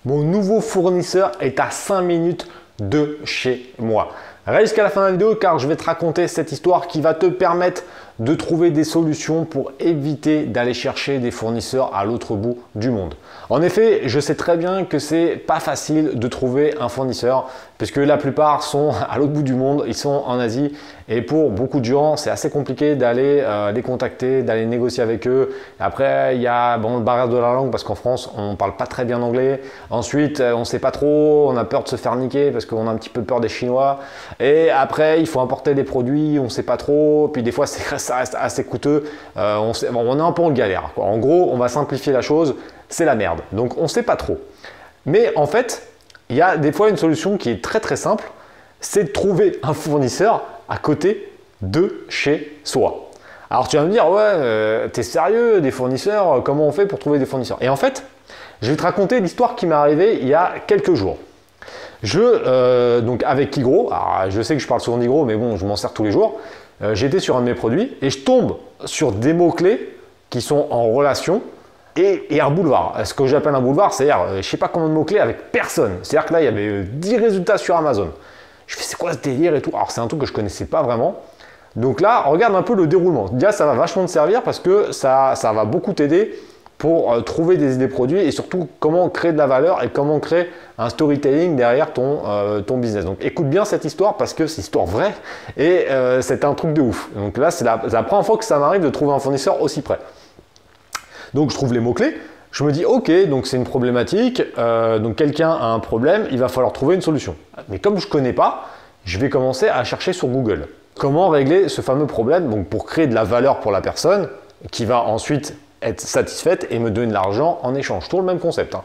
Mon nouveau fournisseur est à 5 minutes de chez moi. Reste jusqu'à la fin de la vidéo car je vais te raconter cette histoire qui va te permettre de trouver des solutions pour éviter d'aller chercher des fournisseurs à l'autre bout du monde. En effet, je sais très bien que c'est pas facile de trouver un fournisseur puisque la plupart sont à l'autre bout du monde, ils sont en Asie et pour beaucoup de gens, c'est assez compliqué d'aller les contacter, d'aller négocier avec eux. Après, il y a le barrière de la langue parce qu'en France, on ne parle pas très bien anglais. Ensuite, on ne sait pas trop, on a peur de se faire niquer parce qu'on a un petit peu peur des Chinois. Et après, il faut importer des produits, on ne sait pas trop. Puis des fois, ça reste assez coûteux. On est un peu en galère, quoi. En gros, on va simplifier la chose, c'est la merde. Donc, on ne sait pas trop. Mais en fait, il y a des fois une solution qui est très très simple, c'est de trouver un fournisseur à côté de chez soi. Alors tu vas me dire, ouais, t'es sérieux, des fournisseurs, comment on fait pour trouver des fournisseurs? Et en fait, je vais te raconter l'histoire qui m'est arrivée il y a quelques jours. Donc avec Kigro, alors je sais que je parle souvent d'Kigro, mais bon, je m'en sers tous les jours. J'étais sur un de mes produits et je tombe sur des mots-clés qui sont en relation et un boulevard. Ce que j'appelle un boulevard, c'est-à-dire, je ne sais pas combien de mots-clés avec personne. C'est-à-dire que là, il y avait 10 résultats sur Amazon. Je fais, c'est quoi ce délire et tout? Alors, c'est un truc que je ne connaissais pas vraiment. Donc là, regarde un peu le déroulement. Déjà, ça va vachement te servir parce que ça va beaucoup t'aider pour trouver des idées produits et surtout comment créer de la valeur et comment créer un storytelling derrière ton business. Donc écoute bien cette histoire parce que c'est une histoire vraie et c'est un truc de ouf. Donc là, c'est la première fois que ça m'arrive de trouver un fournisseur aussi près. Donc je trouve les mots-clés, je me dis ok, donc c'est une problématique, donc quelqu'un a un problème, il va falloir trouver une solution. Mais comme je ne connais pas, je vais commencer à chercher sur Google. Comment régler ce fameux problème donc pour créer de la valeur pour la personne qui va ensuite être satisfaite et me donner de l'argent en échange. Toujours le même concept. Hein.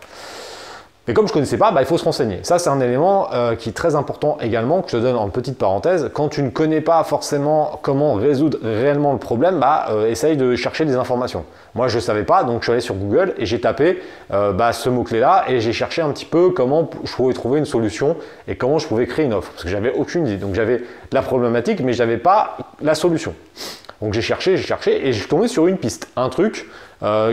Mais comme je ne connaissais pas, il faut se renseigner. Ça, c'est un élément qui est très important également, que je te donne en petite parenthèse. Quand tu ne connais pas forcément comment résoudre réellement le problème, essaye de chercher des informations. Moi, je ne savais pas, donc je suis allé sur Google et j'ai tapé ce mot-clé-là et j'ai cherché un petit peu comment je pouvais trouver une solution et comment je pouvais créer une offre. Parce que j'avais aucune idée. Donc, j'avais la problématique, mais je n'avais pas la solution. Donc, j'ai cherché et je suis tombé sur une piste, un truc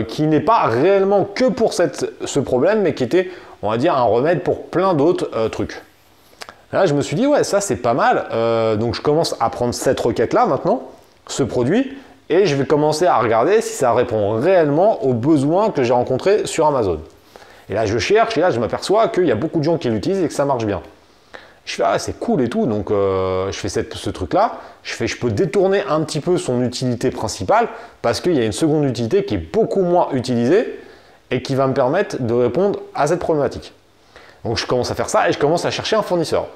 qui n'est pas réellement que pour ce problème, mais qui était, on va dire, un remède pour plein d'autres trucs. Là, je me suis dit, ouais, ça, c'est pas mal. Donc, je commence à prendre cette requête-là maintenant, ce produit, et je vais commencer à regarder si ça répond réellement aux besoins que j'ai rencontrés sur Amazon. Et là, je cherche, et là, je m'aperçois qu'il y a beaucoup de gens qui l'utilisent et que ça marche bien. Je fais, ah, c'est cool et tout, donc je fais ce truc-là. Je peux détourner un petit peu son utilité principale parce qu'il y a une seconde utilité qui est beaucoup moins utilisée et qui va me permettre de répondre à cette problématique. Donc je commence à faire ça et je commence à chercher un fournisseur.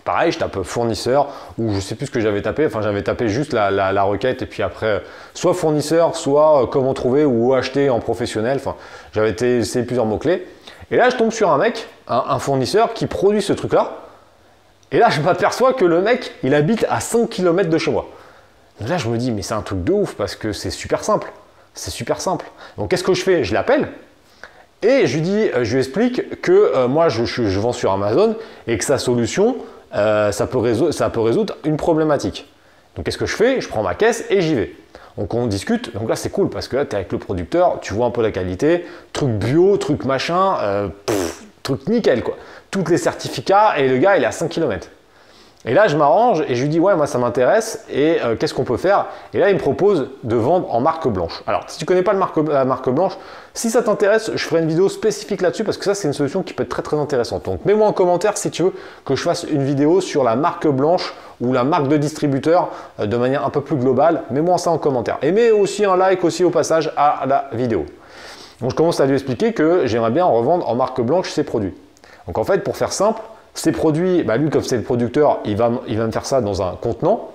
Pareil, je tape fournisseur ou je ne sais plus ce que j'avais tapé, enfin j'avais tapé juste la requête et puis après soit fournisseur, soit comment trouver ou acheter en professionnel. Enfin, j'avais essayé plusieurs mots-clés. Et là, je tombe sur un mec, un fournisseur qui produit ce truc-là. Et là, je m'aperçois que le mec, il habite à 5 km de chez moi. Donc là, je me dis, mais c'est un truc de ouf parce que c'est super simple. C'est super simple. Donc, qu'est-ce que je fais? Je l'appelle et je lui explique que moi, je vends sur Amazon et que sa solution, ça peut résoudre une problématique. Donc, qu'est-ce que je fais? Je prends ma caisse et j'y vais. Donc, on discute. Donc là, c'est cool parce que là, tu es avec le producteur, tu vois un peu la qualité, truc bio, truc machin, truc nickel, quoi. Tous les certificats et le gars, il est à 5 km. Et là, je m'arrange et je lui dis, ouais, moi, ça m'intéresse et qu'est-ce qu'on peut faire? Et là, il me propose de vendre en marque blanche. Alors, si tu ne connais pas la marque blanche, si ça t'intéresse, je ferai une vidéo spécifique là-dessus parce que ça, c'est une solution qui peut être très, très intéressante. Donc, mets-moi en commentaire si tu veux que je fasse une vidéo sur la marque blanche ou la marque de distributeur de manière un peu plus globale. Mets-moi ça en commentaire. Et mets aussi un like aussi au passage à la vidéo. Donc, je commence à lui expliquer que j'aimerais bien revendre en marque blanche ses produits. Donc, en fait, pour faire simple, ces produits, lui, comme c'est le producteur, il va me faire ça dans un contenant,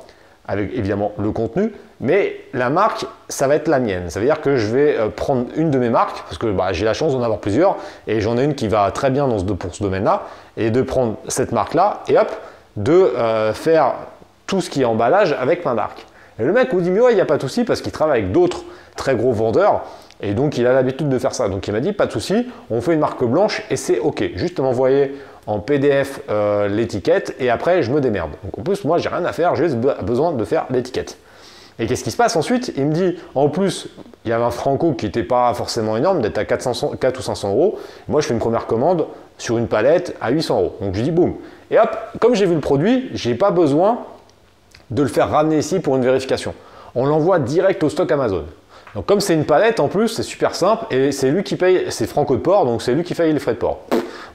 avec évidemment le contenu, mais la marque, ça va être la mienne. Ça veut dire que je vais prendre une de mes marques, parce que j'ai la chance d'en avoir plusieurs, et j'en ai une qui va très bien pour ce domaine-là, et de prendre cette marque-là, et hop, de faire tout ce qui est emballage avec ma marque. Et le mec me dit, mais ouais, il n'y a pas de souci, parce qu'il travaille avec d'autres très gros vendeurs, et donc il a l'habitude de faire ça. Donc il m'a dit, pas de souci, on fait une marque blanche, et c'est OK. Juste m'envoyer en PDF l'étiquette et après je me démerde. Donc en plus moi j'ai rien à faire, j'ai juste besoin de faire l'étiquette. Et qu'est-ce qui se passe ensuite? Il me dit, en plus, il y avait un franco qui n'était pas forcément énorme, d'être à 4 ou 500 euros. Moi, je fais une première commande sur une palette à 800 euros. Donc, je dis boum. Et hop, comme j'ai vu le produit, je n'ai pas besoin de le faire ramener ici pour une vérification. On l'envoie direct au stock Amazon. Donc, comme c'est une palette, en plus, c'est super simple et c'est lui qui paye, c'est franco de port, donc c'est lui qui paye les frais de port.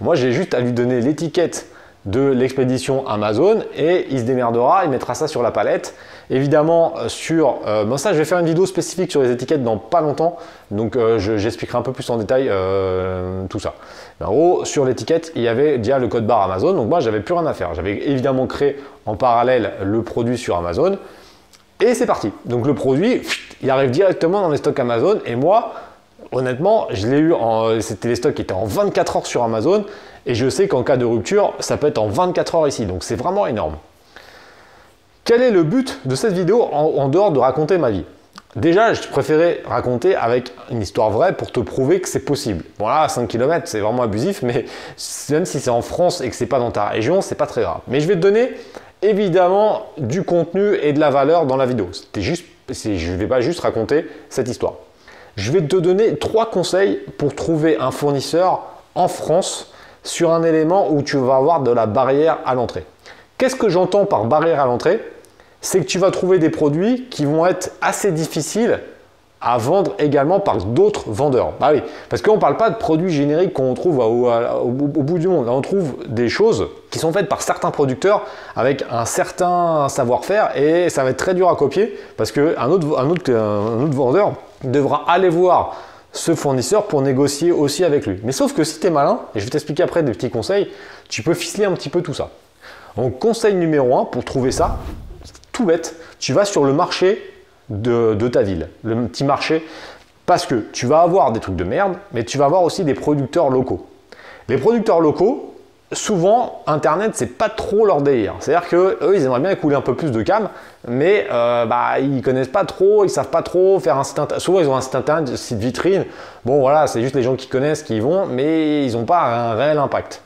Moi, j'ai juste à lui donner l'étiquette de l'expédition Amazon et il se démerdera, il mettra ça sur la palette. Évidemment, ça, je vais faire une vidéo spécifique sur les étiquettes dans pas longtemps, donc j'expliquerai un peu plus en détail tout ça. En gros, sur l'étiquette, il y avait déjà le code barre Amazon, donc moi, j'avais plus rien à faire. J'avais évidemment créé en parallèle le produit sur Amazon et c'est parti. Donc le produit, il arrive directement dans les stocks Amazon et moi, honnêtement, je l'ai eu, c'était les stocks qui étaient en 24 heures sur Amazon et je sais qu'en cas de rupture, ça peut être en 24 heures ici, donc c'est vraiment énorme. Quel est le but de cette vidéo en dehors de raconter ma vie? Déjà, je préférais raconter avec une histoire vraie pour te prouver que c'est possible. Voilà, 5 km, c'est vraiment abusif, mais même si c'est en France et que c'est pas dans ta région, c'est pas très grave. Mais je vais te donner évidemment du contenu et de la valeur dans la vidéo. Je ne vais pas juste raconter cette histoire. Je vais te donner 3 conseils pour trouver un fournisseur en France sur un élément où tu vas avoir de la barrière à l'entrée. Qu'est-ce que j'entends par barrière à l'entrée? C'est que tu vas trouver des produits qui vont être assez difficiles à vendre également par d'autres vendeurs. Bah oui, parce qu'on ne parle pas de produits génériques qu'on trouve au bout du monde. Là, on trouve des choses qui sont faites par certains producteurs avec un certain savoir-faire et ça va être très dur à copier parce qu'un autre vendeur devra aller voir ce fournisseur pour négocier aussi avec lui. Mais sauf que si tu es malin, et je vais t'expliquer après des petits conseils, tu peux ficeler un petit peu tout ça. Donc conseil numéro 1 pour trouver ça, tout bête, tu vas sur le marché de ta ville, le petit marché, parce que tu vas avoir des trucs de merde, mais tu vas avoir aussi des producteurs locaux. Les producteurs locaux, souvent, Internet, c'est pas trop leur délire. C'est-à-dire qu'eux, ils aimeraient bien écouler un peu plus de cam, mais ils connaissent pas trop, ils savent pas trop faire un site internet. Souvent, ils ont un site internet, un site vitrine. Bon, voilà, c'est juste les gens qui connaissent qui y vont, mais ils n'ont pas un réel impact.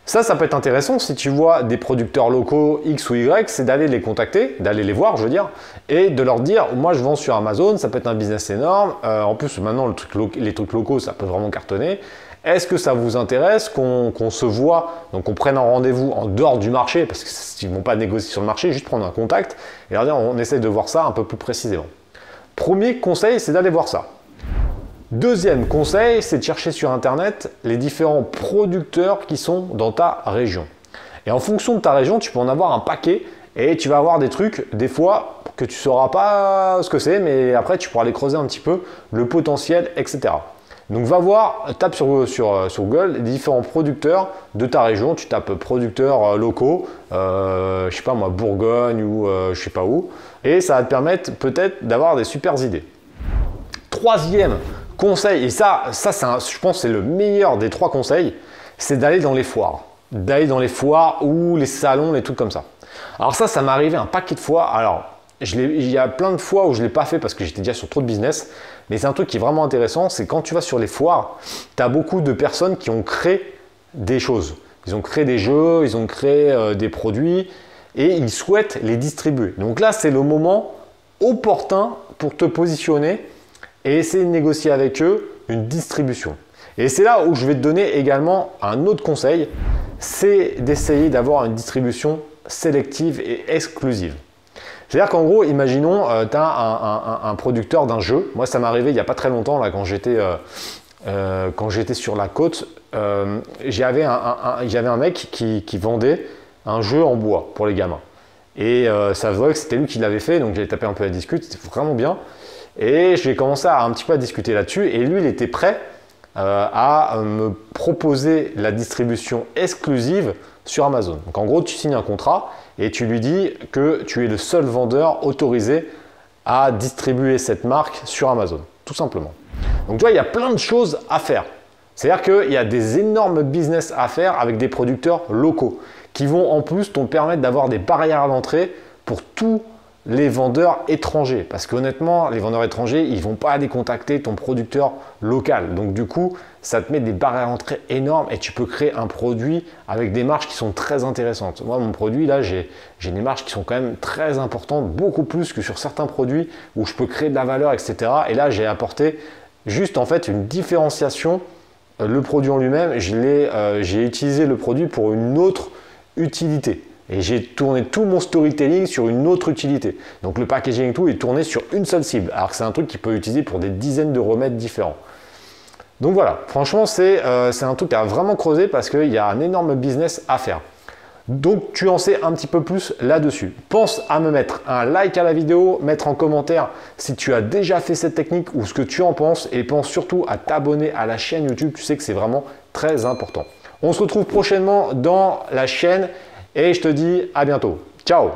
Ça peut être intéressant si tu vois des producteurs locaux X ou Y, c'est d'aller les contacter, d'aller les voir, je veux dire, et de leur dire, moi je vends sur Amazon, ça peut être un business énorme, en plus maintenant les trucs locaux, ça peut vraiment cartonner. Est-ce que ça vous intéresse qu'on se voit, donc qu'on prenne un rendez-vous en dehors du marché, parce qu'ils ne vont pas négocier sur le marché, juste prendre un contact, et leur dire, on essaie de voir ça un peu plus précisément. Premier conseil, c'est d'aller voir ça. Deuxième conseil, c'est de chercher sur Internet les différents producteurs qui sont dans ta région. Et en fonction de ta région, tu peux en avoir un paquet et tu vas avoir des trucs, des fois, que tu ne sauras pas ce que c'est, mais après, tu pourras aller creuser un petit peu le potentiel, etc. Donc, va voir, tape sur Google les différents producteurs de ta région. Tu tapes producteurs locaux, je sais pas moi, Bourgogne ou je sais pas où. Et ça va te permettre peut-être d'avoir des super idées. Troisième conseil, et ça je pense c'est le meilleur des 3 conseils, c'est d'aller dans les foires. D'aller dans les foires ou les salons, les trucs comme ça. Alors ça m'est arrivé un paquet de fois. Alors, il y a plein de fois où je ne l'ai pas fait parce que j'étais déjà sur trop de business. Mais c'est un truc qui est vraiment intéressant, c'est quand tu vas sur les foires, tu as beaucoup de personnes qui ont créé des choses. Ils ont créé des jeux, ils ont créé des produits et ils souhaitent les distribuer. Donc là, c'est le moment opportun pour te positionner et essayer de négocier avec eux une distribution. Et c'est là où je vais te donner également un autre conseil, c'est d'essayer d'avoir une distribution sélective et exclusive. C'est-à-dire qu'en gros, imaginons, tu as un producteur d'un jeu. Moi, ça m'est arrivé il n'y a pas très longtemps, là, quand j'étais sur la côte, j'avais un mec qui vendait un jeu en bois pour les gamins. Et ça se voit que c'était lui qui l'avait fait, donc j'ai tapé un peu la discute, c'était vraiment bien. Et j'ai commencé un petit peu à discuter là-dessus et lui, il était prêt à me proposer la distribution exclusive sur Amazon. Donc en gros, tu signes un contrat et tu lui dis que tu es le seul vendeur autorisé à distribuer cette marque sur Amazon, tout simplement. Donc tu vois, il y a plein de choses à faire. C'est-à-dire qu'il y a des énormes business à faire avec des producteurs locaux qui vont en plus te permettre d'avoir des barrières à l'entrée pour tous les vendeurs étrangers. Parce qu'honnêtement, les vendeurs étrangers, ils ne vont pas aller contacter ton producteur local. Donc du coup, ça te met des barrières à l'entrée énormes et tu peux créer un produit avec des marges qui sont très intéressantes. Moi, mon produit, là, j'ai des marges qui sont quand même très importantes, beaucoup plus que sur certains produits où je peux créer de la valeur, etc. Et là, j'ai apporté juste en fait une différenciation. Le produit en lui-même, j'ai utilisé le produit pour une autre utilité. Et j'ai tourné tout mon storytelling sur une autre utilité. Donc le packaging et tout est tourné sur une seule cible, alors que c'est un truc qui peut être utilisé pour des dizaines de remèdes différents. Donc voilà, franchement, c'est un truc à vraiment creuser parce qu'il y a un énorme business à faire. Donc tu en sais un petit peu plus là-dessus. Pense à me mettre un like à la vidéo, mettre en commentaire si tu as déjà fait cette technique ou ce que tu en penses et pense surtout à t'abonner à la chaîne YouTube, tu sais que c'est vraiment très important. On se retrouve prochainement dans la chaîne et je te dis à bientôt. Ciao!